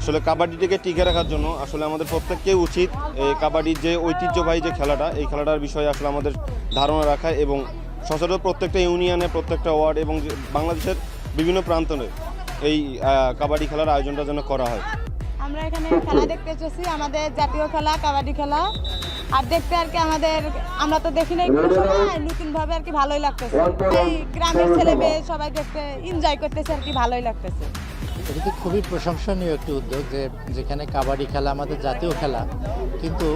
আসলে কাবাডিটিকে টিকে রাখার জন্য আসলে আমাদের প্রত্যেককে উচিত এই কাবাডির যে ঐতিহ্যবাহী যে খেলাটা, এই খেলাটার বিষয়ে আসলে আমাদের ধারণা রাখা এবং সচরাচর প্রত্যেকটা ইউনিয়নে, প্রত্যেকটা ওয়ার্ড এবং বাংলাদেশের বিভিন্ন প্রান্তরে এই কাবাডি খেলার আয়োজনটা যেন করা হয়। আমরা এখানে খেলা দেখতে এসেছি, আমাদের জাতীয় খেলা কাবাডি খেলা। আর দেখতে আর কি আমরা তো দেখি নাই কোনো সময়, নতুনভাবে আর কি ভালোই লাগতেছে। এই গ্রামের ছেলে মেয়ে সবাই দেখতে এনজয় করতেছে আর কি, ভালোই লাগতেছে। এটি তো খুবই প্রশংসনীয় একটি উদ্যোগ যেখানে কাবাডি খেলা আমাদের জাতীয় খেলা, কিন্তু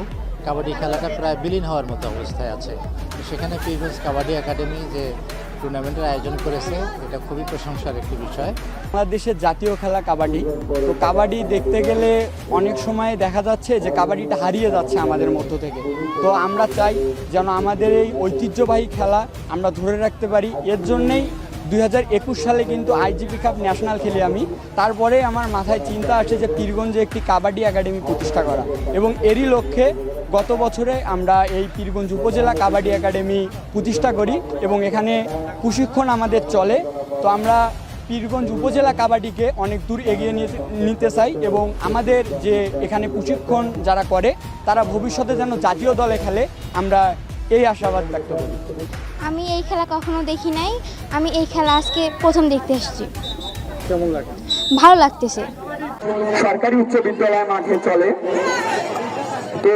কাবাডি খেলাটা প্রায় বিলীন হওয়ার মতো অবস্থায় আছে। সেখানে পীরগঞ্জ কাবাডি একাডেমি যে টুর্নামেন্টের আয়োজন করেছে, এটা খুবই প্রশংসার একটি বিষয়। বাংলাদেশের জাতীয় খেলা কাবাডি। তো কাবাডি দেখতে গেলে অনেক সময় দেখা যাচ্ছে যে কাবাডিটা হারিয়ে যাচ্ছে আমাদের মধ্য থেকে। তো আমরা চাই যেন আমাদের এই ঐতিহ্যবাহী খেলা আমরা ধরে রাখতে পারি। এর জন্যেই 2021 সালে কিন্তু আইজিপি কাপ ন্যাশনাল খেলি আমি। তারপরে আমার মাথায় চিন্তা আসে যে পীরগঞ্জে একটি কাবাডি একাডেমি প্রতিষ্ঠা করা, এবং এরই লক্ষ্যে গত বছরে আমরা এই পীরগঞ্জ উপজেলা কাবাডি একাডেমি প্রতিষ্ঠা করি এবং এখানে প্রশিক্ষণ আমাদের চলে। তো আমরা পীরগঞ্জ উপজেলা কাবাডিকে অনেক দূর এগিয়ে নিতে চাই এবং আমাদের যে এখানে প্রশিক্ষণ যারা করে তারা ভবিষ্যতে যেন জাতীয় দলে খেলে, আমরা এই আশাবাদ ব্যক্ত করি। আমি এই খেলা কখনো দেখি নাই, আমি এই খেলা আজকে প্রথম দেখতে এসেছি। কেমন লাগে? ভালো লাগতেছে। সরকারি উচ্চ বিদ্যালয় মাঠে চলে। তো